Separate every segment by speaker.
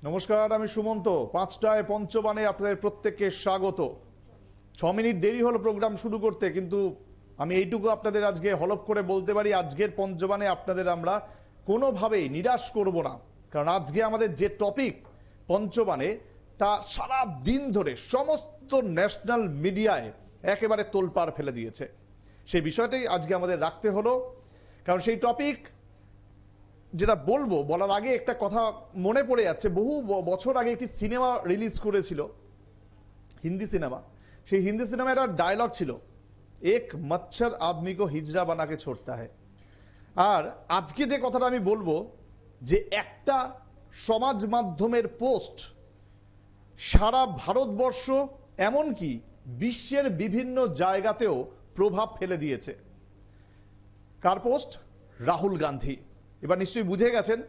Speaker 1: নমস্কার, আমি সুমন্ত। 5টায় পঞ্চবাণে আপনাদের প্রত্যেককে স্বাগত। 6 মিনিট দেরি হলো প্রোগ্রাম শুরু করতে, কিন্তু আমি এইটুকু আপনাদের আজকে হলফ করে বলতে পারি, আজকের পঞ্চবাণে আপনাদের আমরা কোনোভাবেই নিরাশ করব না। কারণ আজকে আমাদের যে টপিক পঞ্চবাণে, তা সারা দিন ধরে সমস্ত ন্যাশনাল মিডিয়ায় একেবারে তোলপাড় ফেলে দিয়েছে। সেই বিষয়টাই আজকে আমাদের রাখতে হলো, কারণ সেই টপিক যেটা বলবো বলার আগে একটা কথা মনে পড়ে যাচ্ছে। বহু বছর আগে একটি সিনেমা রিলিজ করেছিল, হিন্দি সিনেমা। সেই হিন্দি সিনেমা একটা ডায়লগ ছিল, এক মচ্ছর আদমি কো হিজড়া বানাকে ছোড়তা হ্যায়। আর আজকে যে কথাটা আমি বলবো, যে একটা সমাজ মাধ্যমের পোস্ট সারা ভারতবর্ষ এমনকি বিশ্বের বিভিন্ন জায়গাতেও প্রভাব ফেলে দিয়েছে। কার পোস্ট? রাহুল গান্ধী। এবার নিশ্চয়ই বুঝে গেছেন।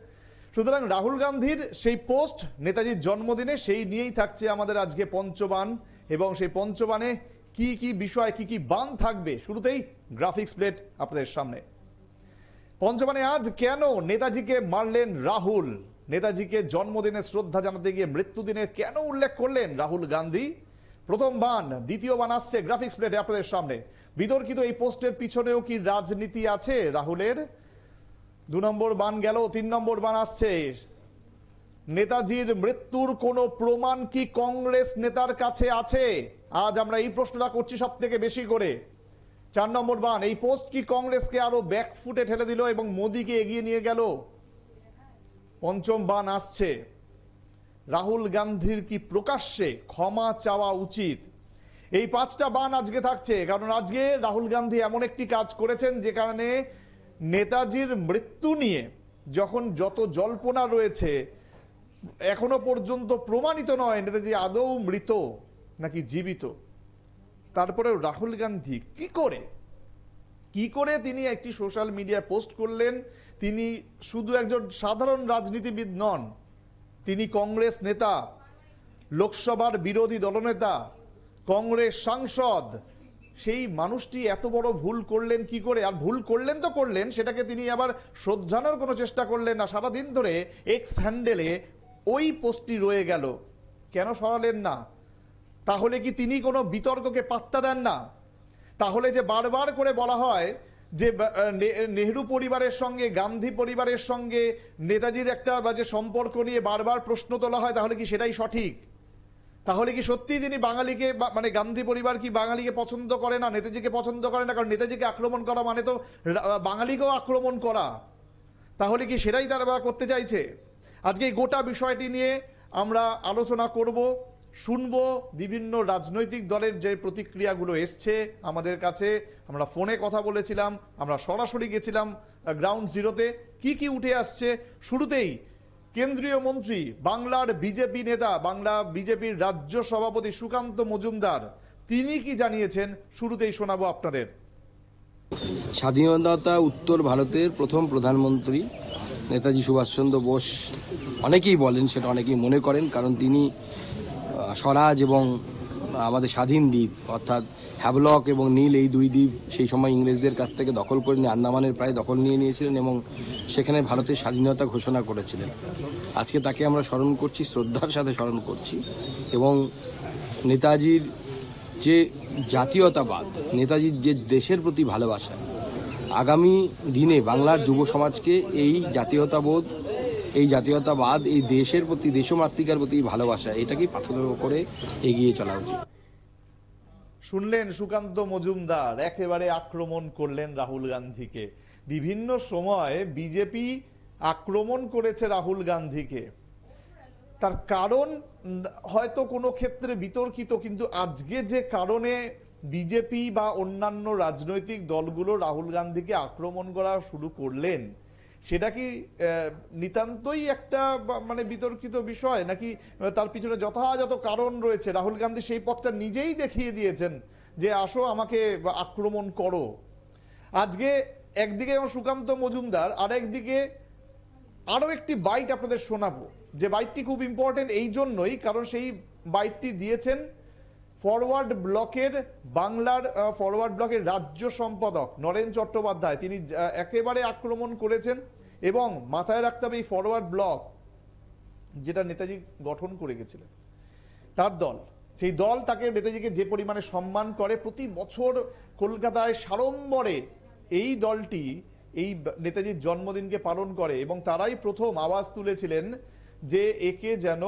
Speaker 1: সুতরাং রাহুল গান্ধীর সেই পোস্ট নেতাজির জন্মদিনে, সেই নিয়েই থাকছে আমাদের আজকে পঞ্চবাণ। এবং সেই পঞ্চবাণে কি কি বিষয়, কি কি বাণ থাকবে, শুরুতেই গ্রাফিক্স প্লেট আপনাদের সামনে। পঞ্চবাণে আজ কেন নেতাজিকে মারলেন রাহুল, নেতাজিকে জন্মদিনে শ্রদ্ধা জানাতে গিয়ে মৃত্যুদিনে কেন উল্লেখ করলেন রাহুল গান্ধী, প্রথম বাণ। দ্বিতীয় বাণ আসছে গ্রাফিক্স প্লেটে আপনাদের সামনে। বিতর্কিত এই পোস্টের পিছনেও কি রাজনীতি আছে রাহুলের? 2 নম্বর বাণ গেল, 3 নম্বর বাণ আসছে। নেতাজির মৃত্যুর কোনো প্রমাণ কি কংগ্রেস নেতার কাছে আছে? আজ আমরা এই প্রশ্নটা করছি সব থেকে বেশি করে। 4 নম্বর বাণ, এই পোস্ট কি কংগ্রেসকে আরো ব্যাকফুটে ঠেলে দিল এবং মোদীকে এগিয়ে নিয়ে গেল? পঞ্চম বাণ আসছে, রাহুল গান্ধীর কি প্রকাশ্যে ক্ষমা চাওয়া উচিত? এই 5টা বাণ আজকে থাকছে, কারণ আজকে রাহুল গান্ধী এমন একটি কাজ করেছেন যে কারণে নেতাজির মৃত্যু নিয়ে যখন যত জল্পনা রয়েছে, এখনো পর্যন্ত প্রমাণিত নয় নেতাজি আদৌ মৃত নাকি জীবিত। তারপরেও রাহুল গান্ধী কি করে তিনি একটি সোশ্যাল মিডিয়া পোস্ট করলেন? তিনি শুধু একজন সাধারণ রাজনীতিবিদ নন, তিনি কংগ্রেস নেতা, লোকসভার বিরোধী দলনেতা, কংগ্রেস সাংসদ। সেই মানুষটি এত বড় ভুল করলেন কি করে? আর ভুল করলেন তো করলেন, সেটাকে তিনি আবার শ্রদ্ধানোর কোনো চেষ্টা করলেন না। সারাদিন ধরে এক্স হ্যান্ডেলে ওই পোস্টটি রয়ে গেল, কেন সরালেন না? তাহলে কি তিনি কোনো বিতর্ককে পাত্তা দেন না? তাহলে যে বারবার করে বলা হয় যে নেহরু পরিবারের সঙ্গে, গান্ধী পরিবারের সঙ্গে নেতাজির একটা যে সম্পর্ক নিয়ে বারবার প্রশ্ন তোলা হয়, তাহলে কি সেটাই সঠিক? তাহলে কি সত্যি তিনি বাঙালিকে, মানে গান্ধী পরিবার কি বাঙালিকে পছন্দ করে না, নেতাজিকে পছন্দ করে না? কারণ নেতাজিকে আক্রমণ করা মানে তো বাঙালিকেও আক্রমণ করা। তাহলে কি সেটাই তারা করতে চাইছে? আজকে এই গোটা বিষয়টি নিয়ে আমরা আলোচনা করব, শুনবো বিভিন্ন রাজনৈতিক দলের যে প্রতিক্রিয়াগুলো এসছে আমাদের কাছে। আমরা ফোনে কথা বলেছিলাম, আমরা সরাসরি গেছিলাম গ্রাউন্ড জিরোতে, কি কি উঠে আসছে। শুরুতেই কেন্দ্রীয় মন্ত্রী, বাংলার বিজেপি নেতা, বাংলা বিজেপির রাজ্য সভাপতি সুকান্ত মজুমদার, তিনি কি জানিয়েছেন শুরুতেই শোনাবো আপনাদের।
Speaker 2: স্বাধীনতা উত্তর ভারতের প্রথম প্রধানমন্ত্রী নেতাজি সুভাষচন্দ্র বোস, অনেকেই বলেন, সেটা অনেকেই মনে করেন, কারণ তিনি স্বরাজ এবং আমাদের স্বাধীন দ্বীপ অর্থাৎ হ্যাভলক এবং নীল, এই 2 দ্বীপ সেই সময় ইংরেজদের কাছ থেকে দখল করে নিয়ে আন্দামানের প্রায় দখল নিয়ে নিয়েছিলেন এবং সেখানে ভারতের স্বাধীনতা ঘোষণা করেছিলেন। আজকে তাকে আমরা স্মরণ করছি, শ্রদ্ধার সাথে স্মরণ করছি। এবং নেতাজির যে জাতীয়তাবাদ, নেতাজির যে দেশের প্রতি ভালোবাসা, আগামী দিনে বাংলার যুব সমাজকে এই জাতীয়তাবোধ, এই জাতীয়তাবাদ, এই দেশের প্রতি, দেশমাতৃকার প্রতি ভালোবাসা, এটাকেই পাথর করে এগিয়ে চলা উচিত।
Speaker 1: শুনলেন সুকান্ত মজুমদার একেবারে আক্রমণ করলেন রাহুল গান্ধীকে। বিভিন্ন সময় বিজেপি আক্রমণ করেছে রাহুল গান্ধীকে, তার কারণ হয়তো কোনো ক্ষেত্রে বিতর্কিত, কিন্তু আজকে যে কারণে বিজেপি বা অন্যান্য রাজনৈতিক দলগুলো রাহুল গান্ধীকে আক্রমণ করা শুরু করলেন, সেটা কি নিতান্তই একটা মানে বিতর্কিত বিষয়, নাকি তার পিছনে যথাযথ কারণ রয়েছে? রাহুল গান্ধী সেই পথটা নিজেই দেখিয়ে দিয়েছেন যে আসো আমাকে আক্রমণ করো। আজকে একদিকে সুকান্ত মজুমদার, আর একদিকে আরো একটি বাইট আপনাদের শোনাবো, যে বাইটটি খুব ইম্পর্টেন্ট এই জন্যই কারণ সেই বাইটটি দিয়েছেন ফরওয়ার্ড ব্লকের, বাংলার ফরওয়ার্ড ব্লকের রাজ্য সম্পাদক নরেন চট্টোপাধ্যায়। তিনি একেবারে আক্রমণ করেছেন। এবং মাথায় রাখতে হবে, এই ফরওয়ার্ড ব্লক যেটা নেতাজি গঠন করে গেছিলেন, তার দল, সেই দল তাকে, নেতাজিকে যে পরিমাণে সম্মান করে, প্রতি বছর কলকাতায় সাড়ম্বরে এই দলটি এই নেতাজির জন্মদিনকে পালন করে, এবং তারাই প্রথম আওয়াজ তুলেছিলেন যে একে যেন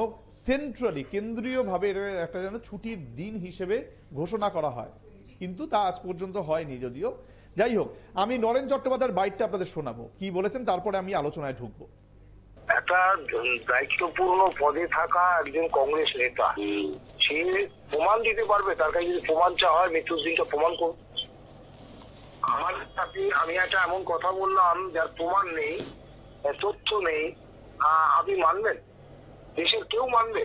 Speaker 1: সেন্ট্রালি, কেন্দ্রীয়ভাবে একটা যেন ছুটির দিন হিসেবে ঘোষণা করা হয়, কিন্তু তা আজ পর্যন্ত হয়নি। যদিও যাই হোক, আমি নরেন চট্টোপাধ্যায়ের বাইটটা আপনাদের শোনাবো, কি বলেছেন, তারপরে আমি আলোচনায় ঢুকবো।
Speaker 3: একটা দায়িত্বপূর্ণ পদে থাকা একজন কংগ্রেস নেতা, সে প্রমাণ দিতে পারবে, তার কাছে যদি প্রমাণ চা হয় মৃত্যুর দিনটা প্রমাণ করুন। আমার সাথে আমি একটা এমন কথা বললাম যার প্রমাণ নেই, তথ্য নেই, আপনি মানবেন? দেশের কেউ মানবে?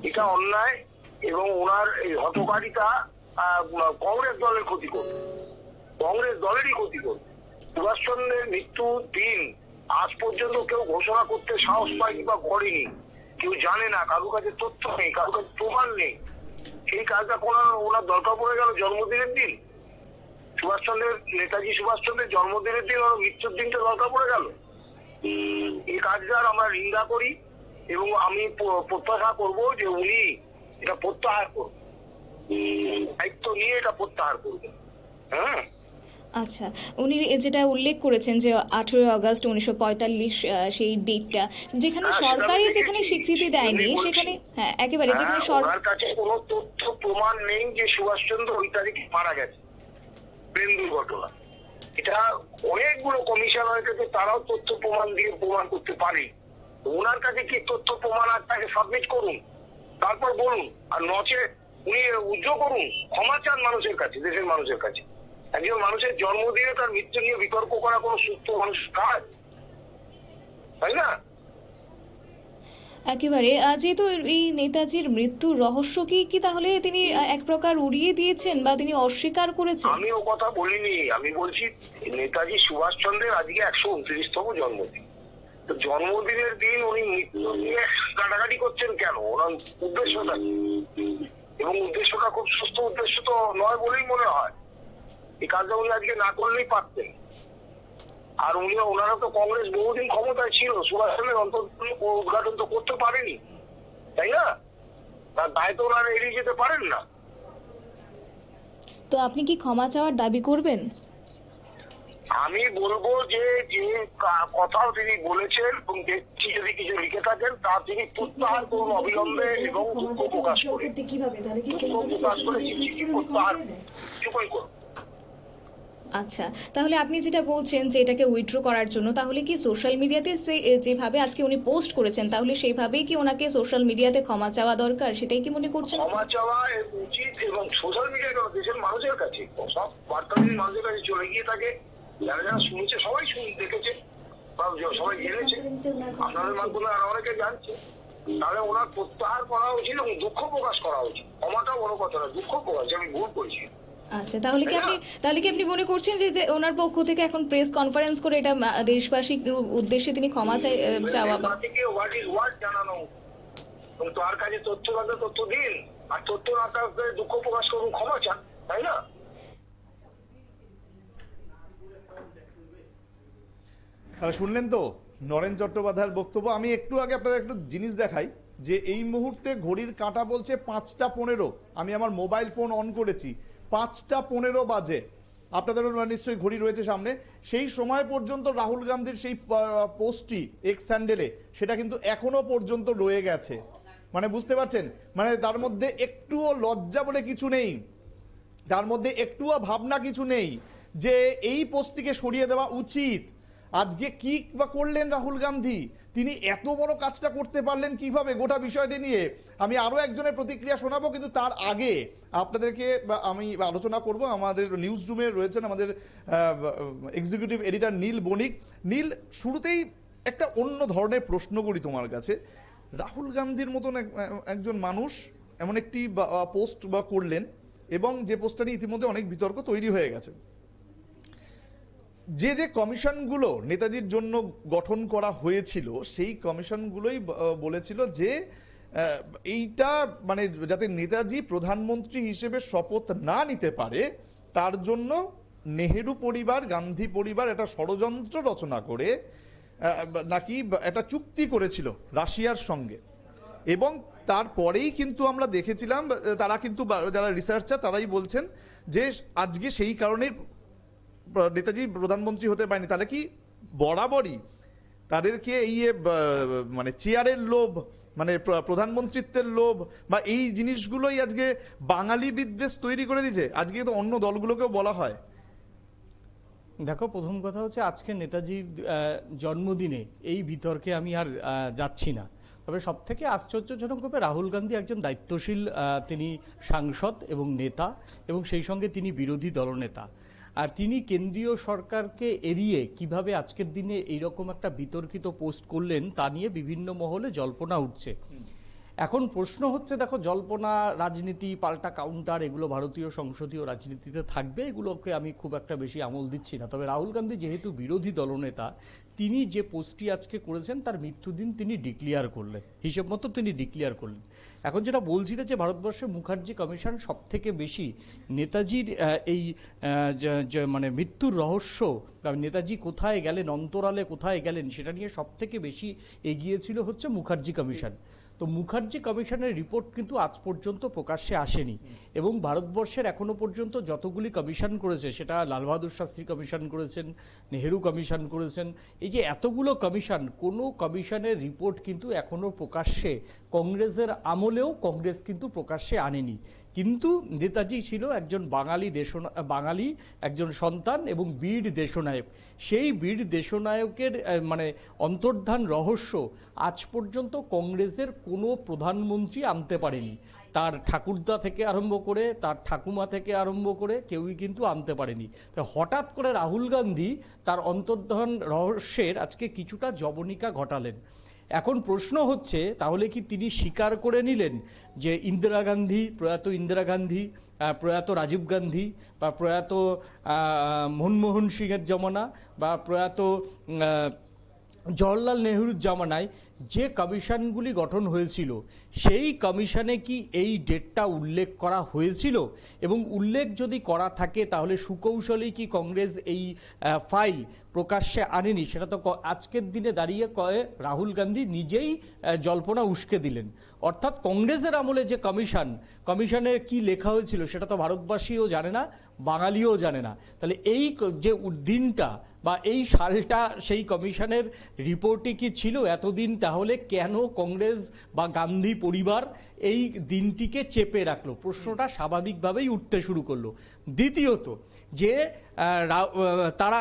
Speaker 3: এটা অন্যায়, এবং ওনার এই হতকারিতা কংগ্রেস দলের ক্ষতি করবে, কংগ্রেস দলেরই ক্ষতি করবে। সুভাষচন্দ্রের মৃত্যুর দিন আজ পর্যন্ত কেউ ঘোষণা করতে সাহস পায়নি বা করেনি, কেউ জানে না, কারোর কাছে তথ্য নেই, কারোর কাছে প্রমাণ নেই। সেই কাজটা করার ওনার দরকার পড়ে গেল জন্মদিনের দিন, নেতাজি সুভাষচন্দ্রের জন্মদিনের দিন ওনার মৃত্যুর দিনটা দরকার পড়ে গেল। এই কাজটার আমরা নিন্দা করি, এবং আমি প্রত্যাশা করব যে উনি এটা প্রত্যাহার করবেন, দায়িত্ব নিয়ে এটা প্রত্যাহার করবেন। হ্যাঁ,
Speaker 4: আচ্ছা, উনি যেটা উল্লেখ করেছেন যে 18 আগস্ট 1945 সেই ডেটটা, যেখানে সরকারি যেখানে স্বীকৃতি দেয়নি, সেখানে হ্যাঁ একেবারে যেখানে
Speaker 3: সরকার কাছে কোনো তথ্য প্রমাণ নেই যে সুভাষচন্দ্র ওই তারিখে মারা গেছে ট্রেন দুর্ঘটনা। এটা অনেকগুলো কমিশন হয়েছে, তারাও তথ্য প্রমাণ দিয়ে প্রমাণ করতে পারে। ওনার কাছে কি তথ্য প্রমাণ আর তাকে সাবমিট করুন, তারপর বলুন। আর নচে উনি উদ্যোগ করুন, ক্ষমা চান মানুষের কাছে, দেশের মানুষের কাছে। একজন মানুষের জন্মদিনে তার মৃত্যু নিয়ে বিতর্ক করা কোনো সুস্থ মানুষ কাজ, তাই না?
Speaker 4: একেবারে যেহেতু এই নেতাজির মৃত্যুর রহস্য কি তাহলে তিনি এক প্রকার উড়িয়ে দিয়েছেন বা তিনি অস্বীকার করেছেন?
Speaker 3: আমি ও কথা বলিনি, আমি বলছি নেতাজি সুভাষচন্দ্রের আজকে 129তম জন্মদিন। তো জন্মদিনের দিন উনি মৃত্যু নিয়ে কাটাকাটি করছেন কেন? ওনার উদ্দেশ্যটা, এবং উদ্দেশ্যটা খুব সুস্থ উদ্দেশ্য তো নয় বলেই মনে হয়। এই কাজটা উনি আজকে না করলেই পারতেন। আর ওনারা তো কংগ্রেস বহুদিন ক্ষমতায় ছিল, সুভাষচন্দ্রের উদ্ঘাটন তো করতে পারেনি, তাই না? তার দায়িত্ব ওনারা এড়িয়ে যেতে পারেন না।
Speaker 4: তো আপনি কি ক্ষমা চাওয়ার দাবি করবেন?
Speaker 3: আমি বলবো যে কথাও তিনি বলেছেন, এবং দেখছি যদি কিছু লিখে থাকেন তা তিনি প্রত্যাহার করুন অবিলম্বে, এবং দুঃখ প্রকাশ করে প্রত্যাহার করুন।
Speaker 4: আচ্ছা, তাহলে আপনি যেটা বলছেন যে এটাকে উইথড্র করার জন্য, তাহলে কি সোশ্যাল মিডিয়াতে যেভাবে আজকে উনি পোস্ট করেছেন, তাহলে সেইভাবেই কি ওনাকে সোশ্যাল মিডিয়াতে ক্ষমা চাওয়া দরকার, সেটাই কি মনে করছেন?
Speaker 3: ক্ষমা চাওয়া উচিত, এবং সোশ্যাল মিডিয়া কেন, দেশের মানুষের কাছে সব বার্তা মানুষের কাছে চলে গিয়ে থাকে। যারা যারা শুনেছে সবাই দেখেছে বা সবাই জেনেছে, আপনাদের মাধ্যমে আর অনেকে জানছে। তাহলে ওনার প্রত্যাহার করা উচিত এবং দুঃখ প্রকাশ করা উচিত। ক্ষমাটাও বড় কথা না, দুঃখ প্রকাশ, আমি ভুল করেছি।
Speaker 4: আচ্ছা, তাহলে কি আপনি মনে করছেন যে ওনার পক্ষ থেকে এখন প্রেস কনফারেন্স করে এটা দেশবাসীর উদ্দেশ্যে তিনি ক্ষমা চাওয়া বা
Speaker 3: হোয়াট ইজ হোয়াট জানানো, তার কাছে তথ্য আছে তথ্য দিন, আর তথ্য না থাকলে দুঃখ প্রকাশ করুন, ক্ষমা চান, তাই না?
Speaker 1: শুনলেন তো নরেন চট্টোপাধ্যায়ের বক্তব্য। আমি একটু আগে আপনাদের একটু জিনিস দেখাই যে এই মুহূর্তে ঘড়ির কাঁটা বলছে 5টা 15। আমি আমার মোবাইল ফোন অন করেছি, 5টা 15 বাজে। আপনাদেরও নিশ্চয়ই ঘড়ি রয়েছে সামনে। সেই সময় পর্যন্ত রাহুল গান্ধীর সেই পোস্টটি এক্স স্যান্ডেলে, সেটা কিন্তু এখনো পর্যন্ত রয়ে গেছে। মানে বুঝতে পারছেন, মানে তার মধ্যে একটুও লজ্জা বলে কিছু নেই, তার মধ্যে একটুও ভাবনা কিছু নেই যে এই পোস্টটিকে সরিয়ে দেওয়া উচিত। আজকে কি বা করলেন রাহুল গান্ধী, তিনি এত বড় কাজটা করতে পারলেন কিভাবে, গোটা বিষয়টি নিয়ে আমি আরো একজনের প্রতিক্রিয়া শোনাবো, কিন্তু তার আগে আপনাদেরকে আমি আলোচনা করব। আমাদের নিউজ রুমে রয়েছেন আমাদের এক্সিকিউটিভ এডিটর নীল বণিক। নীল, শুরুতেই একটা অন্য ধরনের প্রশ্ন করি তোমার কাছে। রাহুল গান্ধীর মতন একজন মানুষ এমন একটি পোস্ট বা করলেন, এবং যে পোস্টটা নিয়ে ইতিমধ্যে অনেক বিতর্ক তৈরি হয়ে গেছে। যে যে কমিশনগুলো নেতাজির জন্য গঠন করা হয়েছিল, সেই কমিশনগুলোই বলেছিল যে এইটা মানে যাতে নেতাজি প্রধানমন্ত্রী হিসেবে শপথ না নিতে পারে, তার জন্য নেহেরু পরিবার, গান্ধী পরিবার একটা ষড়যন্ত্র রচনা করে নাকি একটা চুক্তি করেছিল রাশিয়ার সঙ্গে, এবং তারপরেই কিন্তু আমরা দেখেছিলাম তারা কিন্তু যারা রিসার্চার তারাই বলছেন যে আজকে সেই কারণে নেতাজি প্রধানমন্ত্রী হতে পারেনি। তাহলে কি বরাবরই তাদেরকে এই মানে চেয়ারের লোভ, মানে প্রধানমন্ত্রিত্বের লোভ বা এই জিনিসগুলোই আজকে বাঙালি বিদ্বেষ তৈরি করে দিয়েছে? আজকে তো অন্য দলগুলোকেও বলা হয়।
Speaker 5: দেখো, প্রথম কথা হচ্ছে আজকে নেতাজির জন্মদিনে এই বিতর্কে আমি আর যাচ্ছি না। তবে সব থেকে আশ্চর্যজনকভাবে রাহুল গান্ধী একজন দায়িত্বশীল তিনি সাংসদ এবং নেতা, এবং সেই সঙ্গে তিনি বিরোধী দলনেতা। আর তিনি কেন্দ্রীয় সরকারকে এড়িয়ে কিভাবে আজকের দিনে এইরকম একটা বিতর্কিত পোস্ট করলেন তা নিয়ে বিভিন্ন মহলে জল্পনা উঠছে। এখন প্রশ্ন হচ্ছে, দেখো, জল্পনা, রাজনীতি, পাল্টা কাউন্টার, এগুলো ভারতীয় সংসদীয় রাজনীতিতে থাকবে, এগুলোকে আমি খুব একটা বেশি আমল দিচ্ছি না। তবে রাহুল গান্ধী যেহেতু বিরোধী দলনেতা, তিনি যে পোস্টটি আজকে করেছেন তার মৃত্যুদিন তিনি ডিক্লিয়ার করলেন, হিসেব মতো তিনি ডিক্লিয়ার করলেন। এখন যেটা বলছিল যে ভারতবর্ষে মুখার্জি কমিশন সব থেকে বেশি নেতাজির এই মানে মৃত্যুর রহস্য, নেতাজি কোথায় গেলেন, অন্তরালে কোথায় গেলেন, সেটা নিয়ে সব থেকে বেশি এগিয়েছিল হচ্ছে মুখার্জি কমিশন। তো মুখার্জি কমিশনের রিপোর্ট কিন্তু আজ পর্যন্ত প্রকাশ্যে আসেনি, এবং ভারতবর্ষের এখনো পর্যন্ত যতগুলি কমিশন করেছে, সেটা লাল বাহাদুর শাস্ত্রী কমিশন করেছেন, নেহেরু কমিশন করেছেন, এই যে এতগুলো কমিশন, কোনো কমিশনের রিপোর্ট কিন্তু এখনো প্রকাশ্যে কংগ্রেসের আমলেও কংগ্রেস কিন্তু প্রকাশ্যে আনেনি। কিন্তু নেতাজি ছিল একজন বাঙালি একজন সন্তান এবং বীর দেশনায়ক। সেই বীর দেশনায়কের মানে অন্তর্ধান রহস্য আজ পর্যন্ত কংগ্রেসের কোনো প্রধানমন্ত্রী আনতে পারেনি। তার ঠাকুরদা থেকে আরম্ভ করে, তার ঠাকুমা থেকে আরম্ভ করে কেউই কিন্তু আনতে পারেনি। তো হঠাৎ করে রাহুল গান্ধী তার অন্তর্ধান রহস্যের আজকে কিছুটা জবনিকা ঘটালেন। এখন প্রশ্ন হচ্ছে, তাহলে কি তিনি স্বীকার করে নিলেন যে প্রয়াত ইন্দিরা গান্ধী, প্রয়াত রাজীব গান্ধী, বা প্রয়াত মনমোহন সিংয়ের জমানা, বা প্রয়াত জওহরলাল নেহরুর জামানায় যে কমিশনগুলি গঠন হয়েছিল, সেই কমিশনে কি এই ডেটটা উল্লেখ করা হয়েছিল? এবং উল্লেখ যদি করা থাকে, তাহলে সুকৌশলেই কি কংগ্রেস এই ফাইল প্রকাশ্যে আনেনি? সেটা তো আজকের দিনে দাঁড়িয়ে রাহুল গান্ধী নিজেই জল্পনা উস্কে দিলেন। অর্থাৎ কংগ্রেসের আমলে যে কমিশনে কি লেখা হয়েছিল সেটা তো ভারতবাসীও জানে না, বাঙালিও জানে না। তাহলে এই যে দিনটা বা এই সালটা সেই কমিশনের রিপোর্টে কি ছিল এতদিন? তাহলে কেন কংগ্রেস বা গান্ধী পরিবার এই দিনটিকে চেপে রাখলো? প্রশ্নটা স্বাভাবিকভাবেই উঠতে শুরু করলো। দ্বিতীয়ত, যে তারা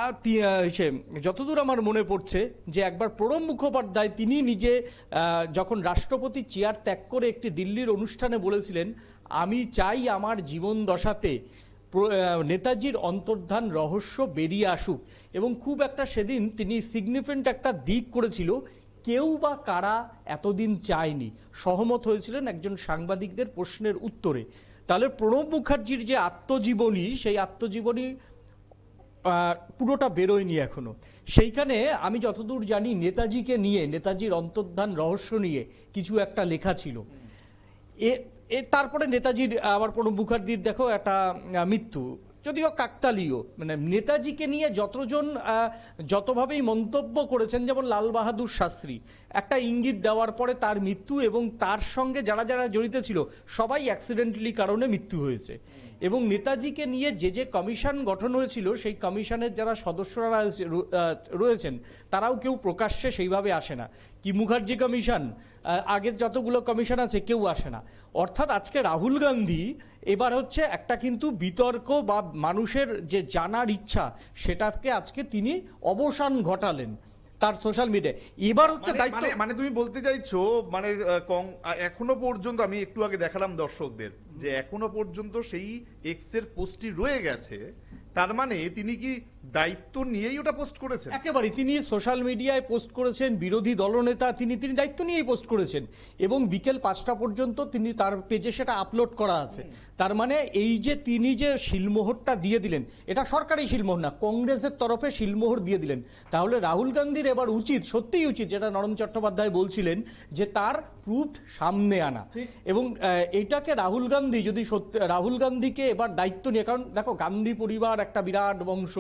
Speaker 5: যতদূর আমার মনে পড়ছে যে একবার প্রণব মুখোপাধ্যায় তিনি নিজে যখন রাষ্ট্রপতি চেয়ার ত্যাগ করে একটি দিল্লির অনুষ্ঠানে বলেছিলেন, আমি চাই আমার জীবন দশাতে নেতাজির অন্তর্ধান রহস্য বেরিয়ে আসুক। এবং খুব একটা সেদিন তিনি সিগনিফিকেন্ট একটা দিক করেছিল, কেউ বা কারা এতদিন চায়নি, সহমত হয়েছিলেন একজন সাংবাদিকদের প্রশ্নের উত্তরে। তাহলে প্রণব মুখার্জির যে আত্মজীবনী, সেই আত্মজীবনী পুরোটা বেরোয়নি এখনো। সেইখানে আমি যতদূর জানি নেতাজিকে নিয়ে, নেতাজির অন্তর্ধান রহস্য নিয়ে কিছু একটা লেখা ছিল। তারপরে নেতাজির আবার প্রণব মুখার্জির দেখো একটা মৃত্যু, যদিও কাকতালীয়। মানে নেতাজিকে নিয়ে যতভাবেই মন্তব্য করেছেন, যেমন লাল বাহাদুর শাস্ত্রী একটা ইঙ্গিত দেওয়ার পরে তার মৃত্যু, এবং তার সঙ্গে যারা যারা জড়িত ছিল সবাই অ্যাক্সিডেন্টালি কারণে মৃত্যু হয়েছে। এবং নেতাজিকে নিয়ে যে কমিশন গঠন হয়েছিল, সেই কমিশনের যারা সদস্যরা রয়েছেন তারাও কেউ প্রকাশ্যে সেইভাবে আসে না। কি মুখার্জি কমিশন, আগের যতগুলো কমিশন আছে কেউ আসে না। অর্থাৎ আজকে রাহুল গান্ধী এবার হচ্ছে একটা কিন্তু বিতর্ক বা মানুষের যে জানার ইচ্ছা, সেটাকে আজকে তিনি অবসান ঘটালেন তার সোশ্যাল মিডিয়ায়। এবার হচ্ছে দায়িত্ব,
Speaker 1: মানে তুমি বলতে চাইছো মানে এখনো পর্যন্ত, আমি একটু আগে দেখালাম দর্শকদের যে এখনো পর্যন্ত সেই এক্স এর পোস্টটি রয়ে গেছে, তার মানে তিনি কি দায়িত্ব নিয়েই ওটা পোস্ট করেছেন?
Speaker 5: একেবারে তিনি সোশ্যাল মিডিয়ায় পোস্ট করেছেন, বিরোধী দলনেতা তিনি দায়িত্ব নিয়েই পোস্ট করেছেন, এবং বিকেল 5টা পর্যন্ত তিনি তার পেজে সেটা আপলোড করা আছে। তার মানে এই যে তিনি যে শিলমোহরটা দিয়ে দিলেন, এটা সরকারি শিলমোহর না, কংগ্রেসের তরফে শিলমোহর দিয়ে দিলেন। তাহলে রাহুল গান্ধীর এবার উচিত, সত্যিই উচিত, যেটা নরেন চট্টোপাধ্যায় বলছিলেন, যে তার প্রুফ সামনে আনা। এবং এটাকে রাহুল গান্ধী গান্ধী যদি সত্যি রাহুল গান্ধীকে এবার দায়িত্ব নিয়ে, কারণ দেখো গান্ধী পরিবার একটা বিরাট বংশ,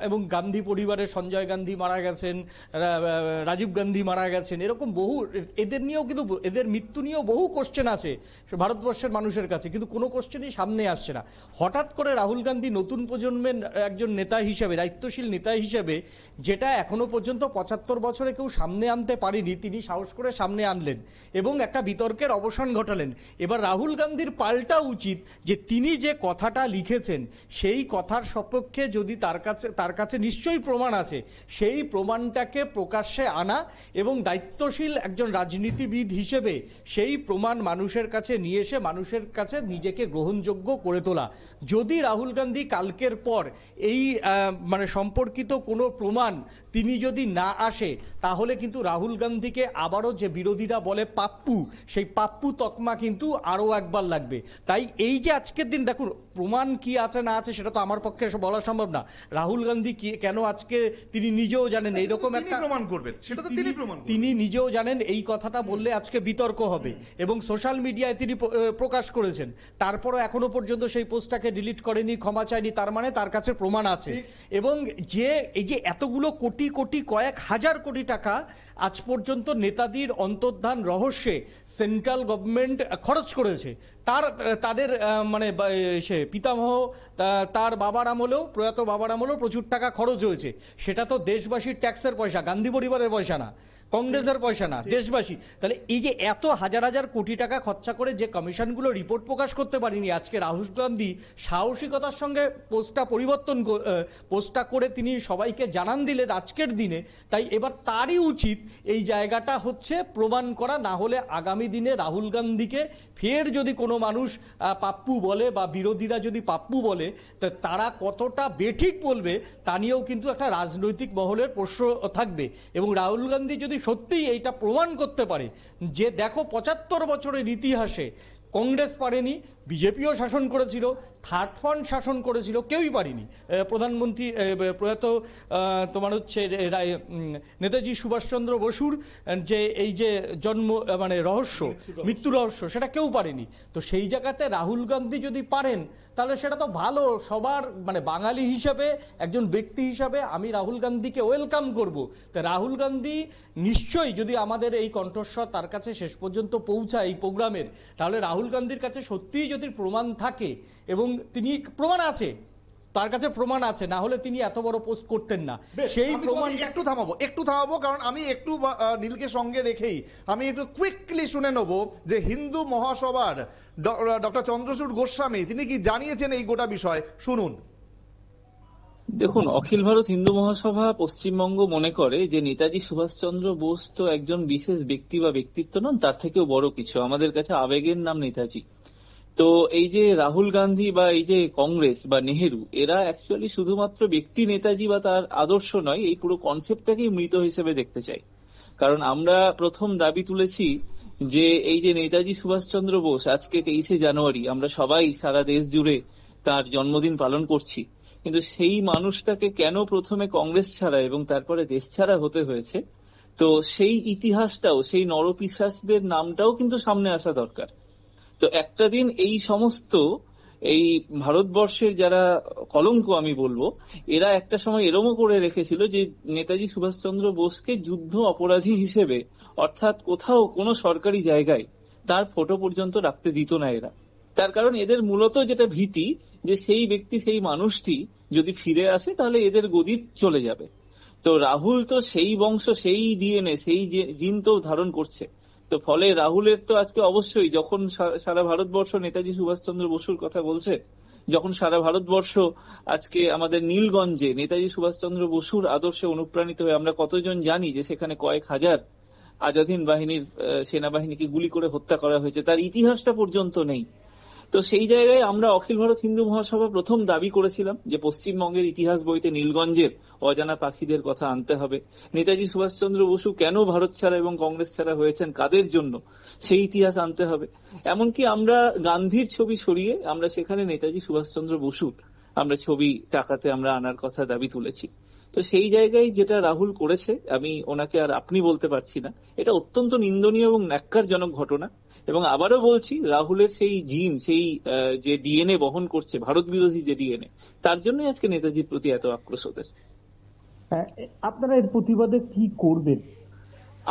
Speaker 5: এবং গান্ধী পরিবারের সঞ্জয় গান্ধী মারা গেছেন, রাজীব গান্ধী মারা গেছেন, এরকম বহু, এদের নিয়েও কিন্তু এদের মৃত্যু নিয়েও বহু কোশ্চেন আছে ভারতবর্ষের মানুষের কাছে, কিন্তু কোনো কোশ্চেনই সামনে আসছে না। হঠাৎ করে রাহুল গান্ধী নতুন প্রজন্মের একজন নেতা হিসেবে, দায়িত্বশীল নেতা হিসেবে, যেটা এখনো পর্যন্ত 75 বছরে কেউ সামনে আনতে পারেনি, তিনি সাহস করে সামনে আনলেন এবং একটা বিতর্কের অবসান ঘটালেন। এবার রাহুল গান্ধীর পাল্টা উচিত যে তিনি যে কথাটা লিখেছেন সেই কথার সপক্ষে যদি তার কাছে নিশ্চয়ই প্রমাণ আছে, সেই প্রমাণটাকে প্রকাশ্যে আনা এবং দায়িত্বশীল একজন রাজনীতিবিদ হিসেবে সেই প্রমাণ মানুষের কাছে নিয়ে এসে মানুষের কাছে নিজেকে গ্রহণযোগ্য করে তোলা। যদি রাহুল গান্ধী কালকের পর এই মানে সম্পর্কিত কোনো প্রমাণ তিনি যদি না আসে, তাহলে কিন্তু রাহুল গান্ধীকে আবারও যে বিরোধীরা বলে পাপ্পু, সেই পাপ্পু তকমা কিন্তু আরো একবার লাগবে। তাই এই যে আজকের দিন দেখুন, প্রমাণ কি আছে না আছে সেটা তো আমার পক্ষে বলা সম্ভব না। রাহুল গান্ধী কেন আজকে তিনি নিজেও জানেন এইরকম একটা
Speaker 1: প্রমাণ করবেন, সেটা তো
Speaker 5: তিনি নিজেও জানেন এই কথাটা বললে আজকে বিতর্ক হবে, এবং সোশ্যাল মিডিয়ায় তিনি প্রকাশ করেছেন, তারপরও এখনো পর্যন্ত সেই পোস্টটাকে ডিলিট করেনি, ক্ষমা চায়নি, তার মানে তার কাছে প্রমাণ আছে। এবং যে এই যে এতগুলো কোটি কোটি, কয়েক হাজার কোটি টাকা আজ পর্যন্ত নেতাজির অন্তর্ধান রহস্যে সেন্ট্রাল গভর্নমেন্ট খরচ করেছে, তাদের মানে সে পিতামহ তার বাবার আমলেও, প্রয়াত বাবার আমলেও প্রচুর টাকা খরচ হয়েছে। সেটা তো দেশবাসীর ট্যাক্সের পয়সা, গান্ধী পরিবারের পয়সা না, কংগ্রেসের পয়সা না, দেশবাসী। তাহলে এই যে এত হাজার হাজার কোটি টাকা খরচা করে যে কমিশনগুলো রিপোর্ট প্রকাশ করতে পারেনি, আজকে রাহুল গান্ধী সাহসিকতার সঙ্গে পোস্টটা করে তিনি সবাইকে জানান দিলেন আজকের দিনে। তাই এবার তারই উচিত এই জায়গাটা হচ্ছে প্রমাণ করা, না হলে আগামী দিনে রাহুল গান্ধীকে ফের যদি কোনো মানুষ পাপ্পু বলে বা বিরোধীরা যদি পাপ্পু বলে, তারা কতটা বেঠিক বলবে তা নিয়েও কিন্তু একটা রাজনৈতিক মহলের প্রশ্ন থাকবে। এবং রাহুল গান্ধী যদি সত্যিই এইটা প্রমাণ করতে পারে যে দেখো 75 বছরের ইতিহাসে কংগ্রেস পারেনি, বিজেপিও শাসন করেছিল, থার্ড ফ্রন্ট শাসন করেছিল, কেউই পারেনি। প্রধানমন্ত্রী প্রয়াত তোমার হচ্ছে নেতাজি সুভাষচন্দ্র বসুর যে এই যে জন্ম মানে রহস্য, মৃত্যু রহস্য, সেটা কেউ পারেনি। তো সেই জায়গাতে রাহুল গান্ধী যদি পারেন তাহলে সেটা তো ভালো, সবার মানে বাঙালি হিসাবে, একজন ব্যক্তি হিসাবে আমি রাহুল গান্ধীকে ওয়েলকাম করব। তা রাহুল গান্ধী নিশ্চয়ই, যদি আমাদের এই কণ্ঠস্বর তার কাছে শেষ পর্যন্ত পৌঁছায় এই প্রোগ্রামের, তাহলে রাহুল গান্ধীর কাছে সত্যিই যদি প্রমাণ থাকে, এবং তিনি প্রমাণ আছে, তার কাছে প্রমাণ আছে, না হলে তিনি এত বড় পোস্ট করতেন না। সেই প্রমাণ
Speaker 1: একটু থামাবো কারণ আমি একটু নীলকে সঙ্গে রেখেই আমি একটু কুইকলি শুনে নেব যে হিন্দু মহাসভার ডক্টর চন্দ্রচূড় গোস্বামী তিনি কি জানিয়েছেন এই গোটা বিষয়, শুনুন।
Speaker 6: দেখুন, অখিল ভারত হিন্দু মহাসভা পশ্চিমবঙ্গ মনে করে যে নেতাজি সুভাষচন্দ্র বোস তো একজন বিশেষ ব্যক্তি বা ব্যক্তিত্ব নন, তার থেকেও বড় কিছু, আমাদের কাছে আবেগের নাম নেতাজি। তো এই যে রাহুল গান্ধী বা এই যে কংগ্রেস বা নেহেরু, এরা অ্যাকচুয়ালি শুধুমাত্র ব্যক্তি নেতাজি বা তার আদর্শ নয়, এই পুরো কনসেপ্টটাকেই মৃত হিসেবে দেখতে চাই। কারণ আমরা প্রথম দাবি তুলেছি যে এই যে নেতাজি সুভাষচন্দ্র বোস, আজকে 23শে জানুয়ারি আমরা সবাই সারা দেশ জুড়ে তার জন্মদিন পালন করছি, কিন্তু সেই মানুষটাকে কেন প্রথমে কংগ্রেস ছাড়া এবং তারপরে দেশ ছাড়া হতে হয়েছে, তো সেই ইতিহাসটাও, সেই নরপিশাচদের নামটাও কিন্তু সামনে আসা দরকার। তো একটা দিন এই সমস্ত এই ভারতবর্ষের যারা কলঙ্ক আমি বলবো, এরা একটা সময় এরমও করে রেখেছিল যে নেতাজি সুভাষচন্দ্র বোসকে যুদ্ধ অপরাধী হিসেবে, অর্থাৎ কোথাও কোনো সরকারি জায়গায় তার ফটো পর্যন্ত রাখতে দিত না এরা। তার কারণ এদের মূলত যেটা ভীতি যে সেই ব্যক্তি, সেই মানুষটি যদি ফিরে আসে তাহলে এদের গদি চলে যাবে। তো রাহুল তো সেই বংশ, সেই ডিএনএ, সেই জিন তো ধারণ করছে। তো ফলে রাহুলের তো আজকে অবশ্যই, যখন সারা ভারতবর্ষ নেতাজি সুভাষচন্দ্র বসুর কথা বলছে, যখন সারা ভারতবর্ষ আজকে আমাদের নীলগঞ্জে নেতাজি সুভাষচন্দ্র বসুর আদর্শে অনুপ্রাণিত হয়ে, আমরা কতজন জানি যে সেখানে কয়েক হাজার আজাদ বাহিনীর সেনাবাহিনীকে গুলি করে হত্যা করা হয়েছে, তার ইতিহাসটা পর্যন্ত নেই। তো সেই জায়গায় আমরা অখিল ভারত হিন্দু মহাসভা প্রথম দাবি করেছিলাম যে পশ্চিমবঙ্গের ইতিহাস বইতে নীলগঞ্জের অজানা পাখিদের কথা আনতে হবে। নেতাজি সুভাষচন্দ্র বসু কেন ভারত ছাড়া এবং কংগ্রেস ছাড়া হয়েছেন, কাদের জন্য, সেই ইতিহাস আনতে হবে। এমনকি আমরা গান্ধীর ছবি সরিয়ে আমরা সেখানে নেতাজি সুভাষচন্দ্র বসুর আমরা ছবি টাকাতে আমরা আনার কথা দাবি তুলেছি। তো সেই জায়গায় যেটা রাহুল করেছে, আমি ওনাকে আর আপনি বলতে পারছি না, এটা অত্যন্ত নিন্দনীয় এবং ন্যাক্কারজনক ঘটনা। এবং আবারও বলছি, রাহুলের সেই জিন, সেই যে ডিএনএ বহন করছে, ভারত বিরোধী যে ডিএনএ, তার জন্যই আজকে নেতাজির প্রতি এত আক্রোশ ওদের।
Speaker 5: আপনারা এর প্রতিবাদে কি করবেন?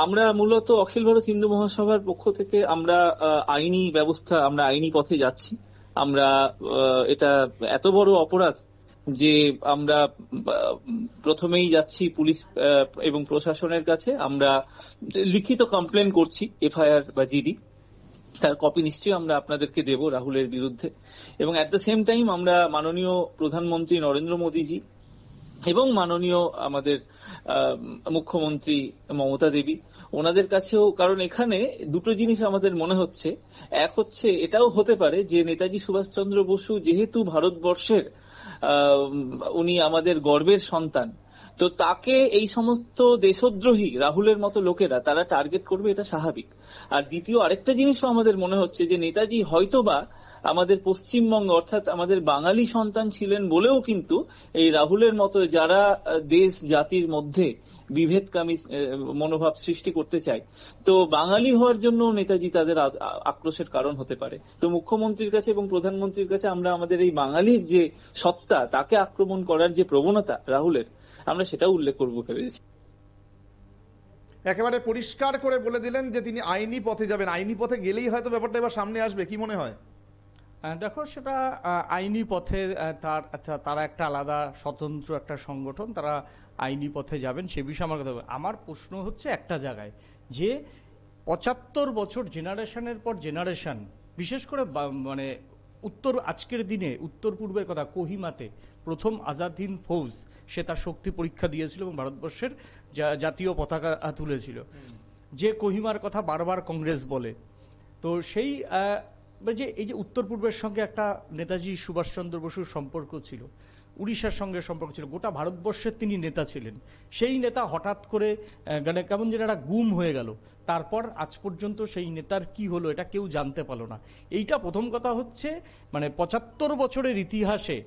Speaker 6: আমরা মূলত অখিল ভারত হিন্দু মহাসভার পক্ষ থেকে আমরা আইনি ব্যবস্থা, আমরা আইনি পথে যাচ্ছি। আমরা এটা এত বড় অপরাধ যে আমরা প্রথমেই যাচ্ছি পুলিশ এবং প্রশাসনের কাছে, আমরা লিখিত কমপ্লেন করছি, এফআইআর বা জিডি, তার কপি নিশ্চয়ই আমরা আপনাদেরকে দেব রাহুলের বিরুদ্ধে। এবং অ্যাট দ্য সেম টাইম আমরা মাননীয় প্রধানমন্ত্রী নরেন্দ্র মোদীজি এবং মাননীয় আমাদের মুখ্যমন্ত্রী মমতা দেবী, ওনাদের কাছেও, কারণ এখানে দুটো জিনিস আমাদের মনে হচ্ছে। এক হচ্ছে, এটাও হতে পারে যে নেতাজি সুভাষচন্দ্র বসু যেহেতু ভারতবর্ষের, উনি আমাদের গর্বের সন্তান, তো তাকে এই সমস্ত দেশদ্রোহী রাহুলের মতো লোকেরা তারা টার্গেট করবে, এটা স্বাভাবিক। আর দ্বিতীয় আরেকটা জিনিসও আমাদের মনে হচ্ছে যে নেতাজি হয়তোবা আমাদের পশ্চিমবঙ্গ অর্থাৎ আমাদের বাঙালি সন্তান ছিলেন বলেও কিন্তু এই রাহুলের মতো যারা দেশ জাতির মধ্যে বিভেদকামী মনোভাব সৃষ্টি করতে চায়, তো বাঙালি হওয়ার জন্য নেতাজি তাদের আক্রোশের কারণ হতে পারে। তো মুখ্যমন্ত্রীর কাছে এবং প্রধানমন্ত্রীর কাছে আমরা আমাদের এই বাঙালির যে সত্তা, তাকে আক্রমণ করার যে প্রবণতা রাহুলের, আমরা সেটাও উল্লেখ করবো ভেবেছি।
Speaker 1: একেবারে পরিষ্কার করে বলে দিলেন যে তিনি আইনি পথে যাবেন। আইনি পথে গেলেই হয়তো ব্যাপারটা এবার সামনে আসবে, কি মনে হয়?
Speaker 5: দেখো, সেটা আইনি পথে তারা একটা আলাদা স্বতন্ত্র একটা সংগঠন, তারা আইনি পথে যাবেন, সে বিষয়ে আমার কথা। আমার প্রশ্ন হচ্ছে একটা জায়গায়, যে ৭৫ বছর জেনারেশনের পর জেনারেশন, বিশেষ করে মানে আজকের দিনে উত্তর পূর্বের কথা, কোহিমাতে প্রথম আজাদ হিন্দ ফৌজ সে তার শক্তি পরীক্ষা দিয়েছিল এবং ভারতবর্ষের জাতীয় পতাকা তুলেছিল, যে কোহিমার কথা বারবার কংগ্রেস বলে। তো সেই যে এই যে উত্তর পূর্বের সঙ্গে একটা নেতাজি সুভাষচন্দ্র বসুর সম্পর্ক ছিল, উড়িষ্যার সঙ্গে সম্পর্ক ছিল, গোটা ভারতবর্ষের তিনি নেতা ছিলেন। সেই নেতা হঠাৎ করে মানে কেমন যেন একটা গুম হয়ে গেল, তারপর আজ পর্যন্ত সেই নেতার কি হলো এটা কেউ জানতে পারলো না। এইটা প্রথম কথা হচ্ছে, মানে ৭৫ বছরের ইতিহাসে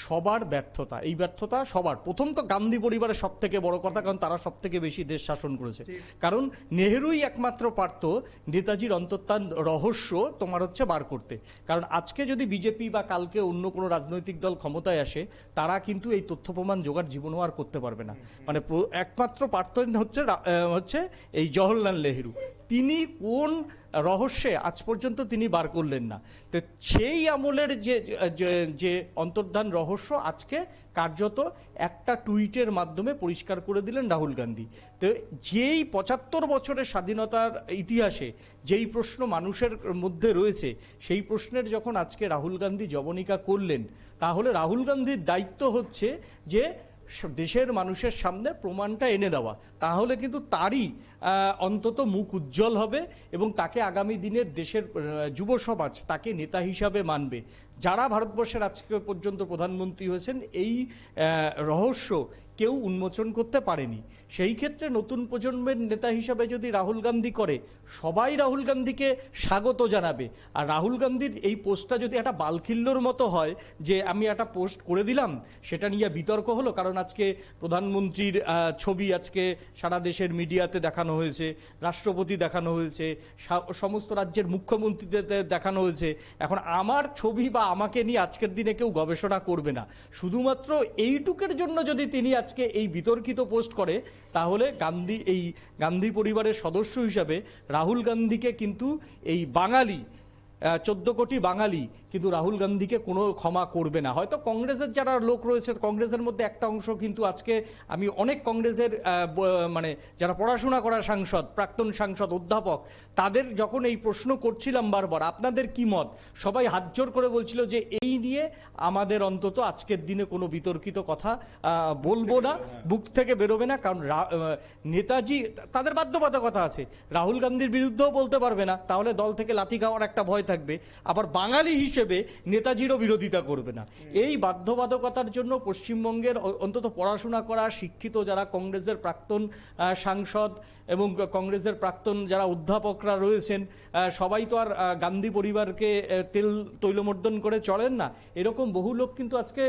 Speaker 5: সবার ব্যর্থতা, এই ব্যর্থতা সবার। প্রথম তো গান্ধী পরিবারের সব থেকে বড় কথা, কারণ তারা সব থেকে বেশি দেশ শাসন করেছে। কারণ নেহেরুই একমাত্র পারত নেতাজির অন্তর্ধান রহস্য তোমার হচ্ছে বার করতে। কারণ আজকে যদি বিজেপি বা কালকে অন্য কোনো রাজনৈতিক দল ক্ষমতায় আসে, তারা কিন্তু এই তথ্য প্রমাণ জোগাড় জীবনও আর করতে পারবে না। মানে একমাত্র পারত হচ্ছে এই জওহরলাল নেহেরু। তিনি কোন রহস্যে আজ পর্যন্ত তিনি বার করলেন না। তো সেই আমলের যে অন্তর্ধান রহস্য আজকে কার্যত একটা টুইটের মাধ্যমে পরিষ্কার করে দিলেন রাহুল গান্ধী। তো যেই ৭৫ বছরের স্বাধীনতার ইতিহাসে যেই প্রশ্ন মানুষের মধ্যে রয়েছে, সেই প্রশ্নের যখন আজকে রাহুল গান্ধী জবনিকা করলেন, তাহলে রাহুল গান্ধীর দায়িত্ব হচ্ছে যে দেশের মানুষের সামনে প্রমাণটা এনে দেওয়া। তাহলে কিন্তু তারই অন্তত মুখ উজ্জ্বল হবে এবং তাকে আগামী দিনের দেশের যুব সমাজ তাকে নেতা হিসাবে মানবে। যারা ভারতবর্ষের আজকে পর্যন্ত প্রধানমন্ত্রী হয়েছেন, এই রহস্য কেউ উন্মোচন করতে পারেনি। সেই ক্ষেত্রে নতুন প্রজন্মের নেতা হিসাবে যদি রাহুল গান্ধী করে, সবাই রাহুল গান্ধীকে স্বাগত জানাবে। আর রাহুল গান্ধীর এই পোস্টটা যদি একটা বালখিল্যর মতো হয়, যে আমি একটা পোস্ট করে দিলাম, সেটা নিয়ে বিতর্ক হলো, কারণ আজকে প্রধানমন্ত্রীর ছবি আজকে সারা দেশের মিডিয়াতে দেখানো হয়েছে, রাষ্ট্রপতি দেখানো হয়েছে, সমস্ত রাজ্যের মুখ্যমন্ত্রীদের দেখানো হয়েছে। এখন আমার ছবি বা আমাকে নিয়ে আজকের দিনে কেউ গবেষণা করবে না। শুধুমাত্র এইটুকের জন্য যদি তিনি আজকে এই বিতর্কিত পোস্ট করে, তাহলে গান্ধী পরিবারের সদস্য হিসাবে রাহুল গান্ধীকে কিন্তু এই বাঙালি 14 কোটি বাঙালি কিন্তু রাহুল গান্ধীকে কোনো ক্ষমা করবে না। হয়তো কংগ্রেসের যারা লোক রয়েছে, কংগ্রেসের মধ্যে একটা অংশ কিন্তু আজকে আমি অনেক কংগ্রেসের মানে যারা পড়াশোনা করা সাংসদ, প্রাক্তন সাংসদ, অধ্যাপক, তাদের যখন এই প্রশ্ন করছিলাম বারবার আপনাদের কি মত, সবাই হাত জোর করে বলছিল যে এই নিয়ে আমাদের অন্তত আজকের দিনে কোনো বিতর্কিত কথা বলবো না, বুক থেকে বেরোবে না। কারণ নেতাজি, তাদের বাধ্যবাধকতা আছে, রাহুল গান্ধীর বিরুদ্ধেও বলতে পারবে না, তাহলে দল থেকে লাথি খাওয়ার একটা ভয় থাকবে, আবার বাঙালি হিসেবে নেতাজিরও বিরোধিতা করবে না। এই বাধ্যবাধকতার জন্য পশ্চিমবঙ্গের অন্তত পড়াশোনা করা শিক্ষিত যারা কংগ্রেসের প্রাক্তন সাংসদ এবং কংগ্রেসের প্রাক্তন যারা অধ্যাপকরা রয়েছেন, সবাই তো আর গান্ধী পরিবারকে তৈলমর্দন করে চলেন না। এরকম বহু লোক কিন্তু আজকে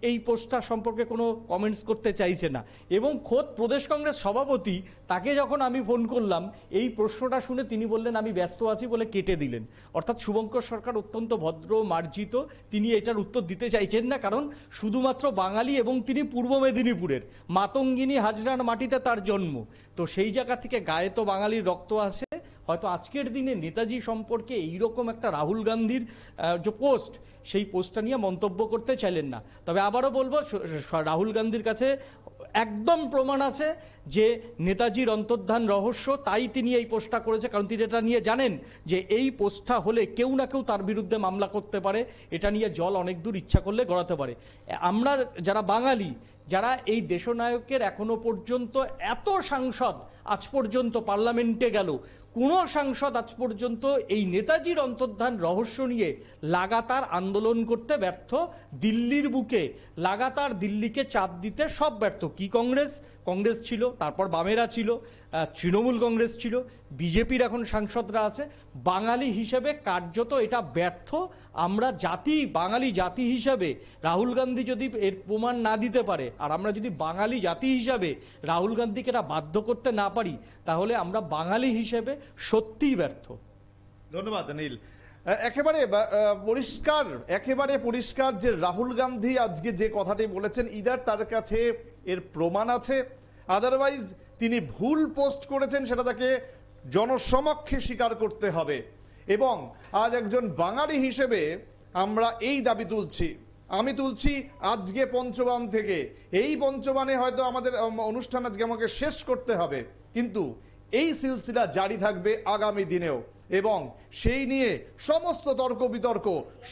Speaker 5: এই পোস্টটা সম্পর্কে কোনো কমেন্টস করতে চাইছে না। এবং খোদ প্রদেশ কংগ্রেস সভাপতি, তাকে যখন আমি ফোন করলাম এই প্রশ্নটা শুনে তিনি বললেন আমি ব্যস্ত আছি বলে কেটে দিলেন। অর্থাৎ শুভঙ্কর সরকার অত্যন্ত ভদ্র মার্জিত, তিনি এটার উত্তর দিতে চাইছেন না, কারণ শুধুমাত্র বাঙালি এবং তিনি পূর্ব মেদিনীপুরের মাতঙ্গিনী হাজরার মাটিতে তার জন্ম। তো সেই জায়গা থেকে গায়ে তো বাঙালির রক্ত আছে। হয়তো আজকের দিনে নেতাজি সম্পর্কে এইরকম একটা রাহুল গান্ধীর যে পোস্ট, সেই পোস্টটা নিয়ে মন্তব্য করতে চাইলেন না। তবে আবারও বলবো, রাহুল গান্ধীর কাছে একদম প্রমাণ আছে যে নেতাজির অন্তর্ধান রহস্য, তাই তিনি এই পোস্টটা করেছে, কারণ তিনি এটা নিয়ে জানেন যে এই পোস্টটা হলে কেউ না কেউ তার বিরুদ্ধে মামলা করতে পারে, এটা নিয়ে জল অনেক দূর ইচ্ছা করলে গড়াতে পারে। আমরা যারা বাঙালি, যারা এই দেশনায়কের এখনো পর্যন্ত এত সাংসদ আজ পর্যন্ত পার্লামেন্টে গেল, কোনো সাংসদ আজ পর্যন্ত এই নেতাজির অন্তর্ধান রহস্য নিয়ে লাগাতার আন্দোলন করতে ব্যর্থ, দিল্লির বুকে লাগাতার দিল্লিকে চাপ দিতে সব ব্যর্থ। কি কংগ্রেস ছিল, তারপর বামেরা ছিল, তৃণমূল কংগ্রেস ছিল, বিজেপির এখন সাংসদরা আছে। বাঙালি হিসেবে কার্যত এটা ব্যর্থ। আমরা বাঙালি জাতি হিসাবে রাহুল গান্ধী যদি এর প্রমাণ না দিতে পারে, আর আমরা যদি বাঙালি জাতি হিসাবে রাহুল গান্ধীকে এটা বাধ্য করতে না পারি, তাহলে আমরা বাঙালি হিসেবে সত্যিই ব্যর্থ।
Speaker 1: ধন্যবাদ নীল। একেবারে পরিষ্কার যে রাহুল গান্ধী আজকে যে কথাটি বলেছেন, ইদার তার কাছে এর প্রমাণ আছে, আদারওয়াইজ তিনি ভুল পোস্ট করেছেন, সেটা তাকে জনসমক্ষে স্বীকার করতে হবে। এবং আজ একজন বাঙালি হিসেবে আমরা এই দাবি আমি তুলছি আজকে পঞ্চবান থেকে। এই পঞ্চবানে হয়তো আমাদের অনুষ্ঠান আজকে আমাকে শেষ করতে হবে, কিন্তু এই সিলসিলা জারি থাকবে আগামী দিনেও, এবং সেই নিয়ে সমস্ত তর্ক বিতর্ক,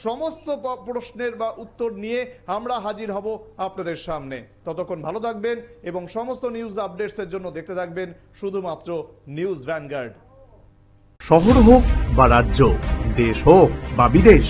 Speaker 1: সমস্ত প্রশ্নের বা উত্তর নিয়ে আমরা হাজির হব আপনাদের সামনে। ততক্ষণ ভালো থাকবেন এবং সমস্ত নিউজ আপডেটসের জন্য দেখতে থাকবেন শুধুমাত্র নিউজ ভ্যানগার্ড।
Speaker 7: শহর হোক বা রাজ্য, দেশ হোক বা বিদেশ,